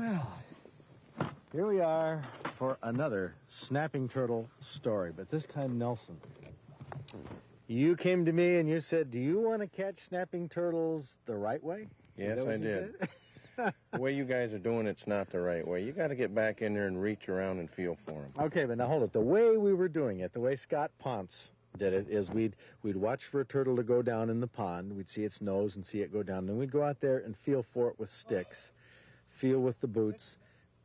Well, here we are for another snapping turtle story, but this time, Nelson, you came to me and you said, do you want to catch snapping turtles the right way? Yes, I did. The way you guys are doing it's not the right way. You got to get back in there and reach around and feel for them. Okay, but now hold it. The way we were doing it, the way Scott Ponce did it, is we'd watch for a turtle to go down in the pond. We'd see its nose and see it go down. Then we'd go out there and feel for it with sticks, feel with the boots,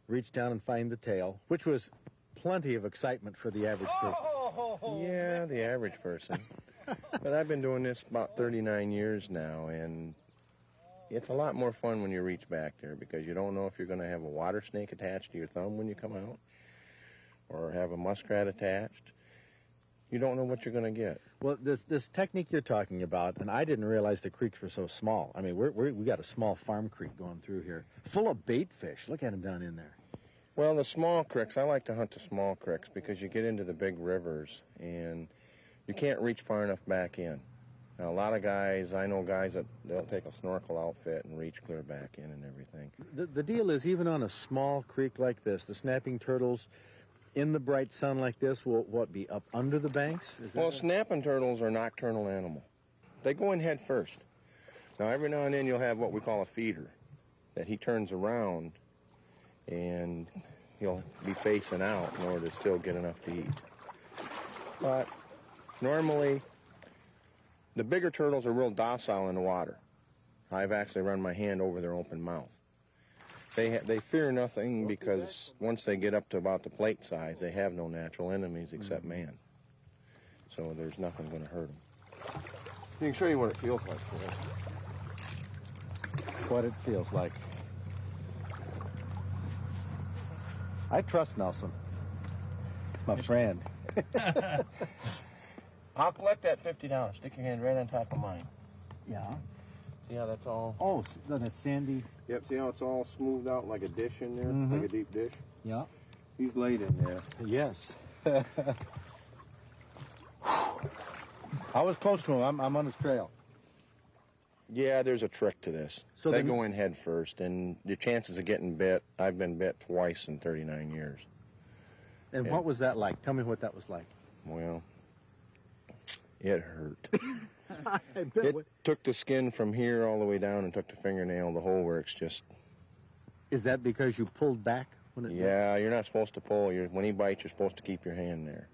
reach down and find the tail, which was plenty of excitement for the average person. Yeah, the average person. But I've been doing this about 39 years now, and it's a lot more fun when you reach back there because you don't know if you're going to have a water snake attached to your thumb when you come out or have a muskrat attached. You don't know what you're going to get. Well, this technique you're talking about, and I didn't realize the creeks were so small. I mean, we got a small farm creek going through here, full of bait fish. Look at them down in there. Well, the small creeks, I like to hunt the small creeks because you get into the big rivers and you can't reach far enough back in. Now, a lot of guys, I know guys that they'll take a snorkel outfit and reach clear back in and everything. The deal is, even on a small creek like this, the snapping turtles in the bright sun like this will, be up under the banks? Well, snapping turtles are a nocturnal animal. They go in head first. Now, every now and then you'll have what we call a feeder, that he turns around and he'll be facing out in order to still get enough to eat. But normally, the bigger turtles are real docile in the water. I've actually run my hand over their open mouth. They fear nothing because once they get up to about the plate size, they have no natural enemies except man. So there's nothing going to hurt them. You can show you what it feels like. What it feels like. I trust Nelson, my friend. I'll collect that $50. Stick your hand right on top of mine. Yeah. See how that's all? Oh, that's sandy. Yep, see how it's all smoothed out like a dish in there, like a deep dish? Yeah. He's laid in there. Yes. I was close to him. I'm on his trail. Yeah, there's a trick to this. So they go in head first, and your chances of getting bit, I've been bit twice in 39 years. And what was that like? Tell me what that was like. Well, it hurt. I bet. It took the skin from here all the way down and took the fingernail. The whole works just... Is that because you pulled back when it Yeah, you're not supposed to pull. When he bites, you're supposed to keep your hand there.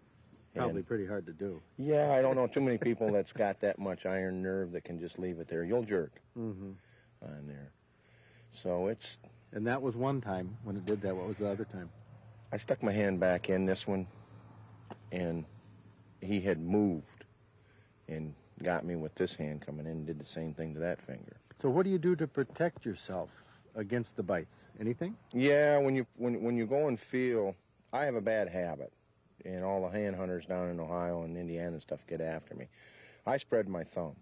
Probably pretty hard to do. Yeah, I don't know too many people that's got that much iron nerve that can just leave it there. You'll jerk on there. So it's... And that was one time when it did that. What was the other time? I stuck my hand back in this one, and he had moved and got me with this hand coming in and did the same thing to that finger. So what do you do to protect yourself against the bites? Anything? Yeah, when you go and feel, I have a bad habit, and all the hand hunters down in Ohio and Indiana and stuff get after me. I spread my thumb.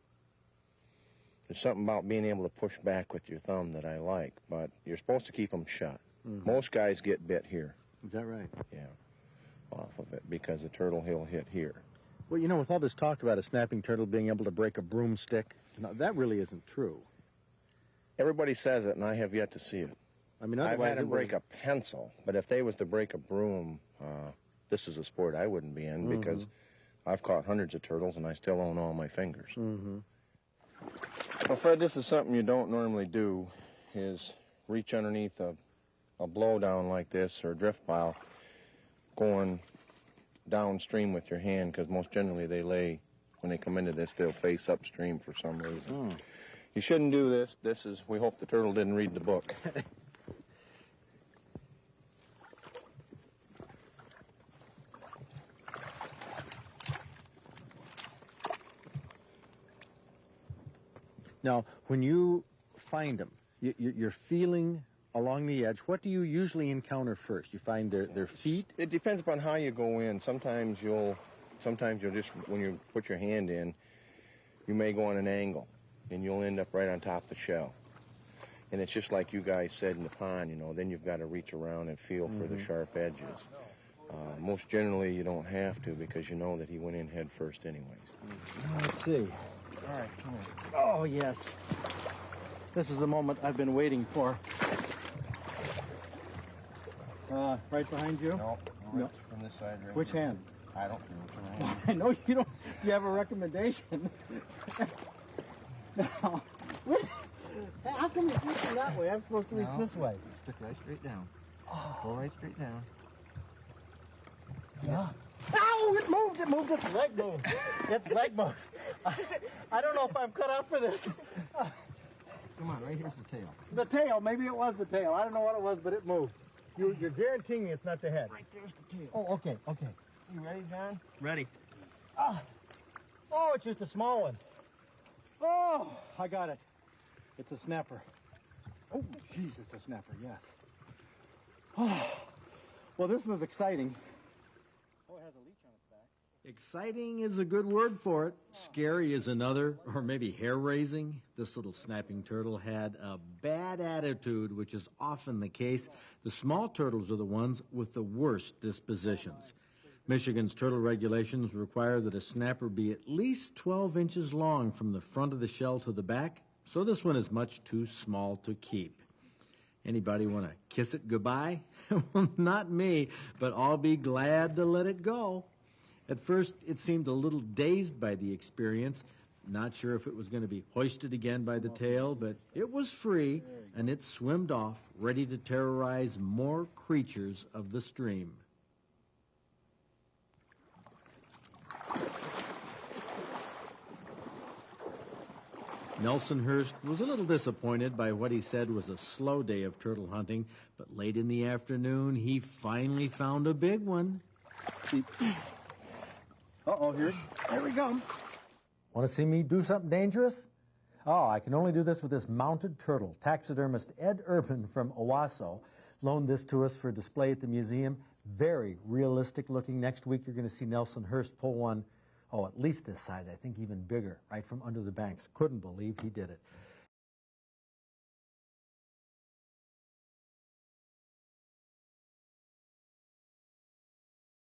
There's something about being able to push back with your thumb that I like, but you're supposed to keep them shut. Most guys get bit here. Is that right? Yeah, off of it, because the turtle he'll hit here. Well, you know, with all this talk about a snapping turtle being able to break a broomstick, that really isn't true. Everybody says it, and I have yet to see it. I mean, I've had them break a pencil, but if they was to break a broom, this is a sport I wouldn't be in because I've caught hundreds of turtles, and I still own all my fingers. Well, Fred, this is something you don't normally do, is reach underneath a blowdown like this or a drift pile going downstream with your hand, because most generally they lay, when they come into this, they'll face upstream for some reason. You shouldn't do this. This is, we hope the turtle didn't read the book. Now, when you find them, you're feeling along the edge. What do you usually encounter first? You find their feet? It depends upon how you go in. Sometimes you'll just, when you put your hand in, you may go on an angle, and you'll end up right on top of the shell. And it's just like you guys said in the pond, you know, then you've got to reach around and feel for the sharp edges. Most generally, you don't have to because you know that he went in head first anyways. Let's see. All right, come here. Oh, yes. This is the moment I've been waiting for. Right behind you? No, No. from this side right Which here. hand? I don't care which hand. I know you don't. You have a recommendation. Now, how come you're reaching that way? I'm supposed to reach this way. Stick right straight down. Go right straight down. Yeah. Ow! It moved! It moved! Its leg moved! Its leg moved. I don't know if I'm cut out for this. Come on, right here's the tail. The tail. Maybe it was the tail. I don't know what it was, but it moved. You're guaranteeing me it's not the head. Right there's the tail. Oh, okay, okay. You ready, John? Ready. Oh, it's just a small one. Oh, I got it. It's a snapper. Oh, jeez, it's a snapper, yes. Oh, well, this was exciting. Oh, it has a leech on its back. Exciting is a good word for it. Scary is another, or maybe hair-raising. This little snapping turtle had a bad attitude, which is often the case. The small turtles are the ones with the worst dispositions. Michigan's turtle regulations require that a snapper be at least 12 inches long from the front of the shell to the back, so this one is much too small to keep. Anybody want to kiss it goodbye? Well, not me, but I'll be glad to let it go. At first, it seemed a little dazed by the experience, not sure if it was going to be hoisted again by the tail, but it was free, and it swimmed off, ready to terrorize more creatures of the stream. Nelson Hurst was a little disappointed by what he said was a slow day of turtle hunting, but late in the afternoon, he finally found a big one. Uh-oh, here we go. Want to see me do something dangerous? Oh, I can only do this with this mounted turtle. Taxidermist Ed Urban from Owasso loaned this to us for display at the museum. Very realistic looking. Next week you're going to see Nelson Hurst pull one, at least this size, I think even bigger, right from under the banks. Couldn't believe he did it.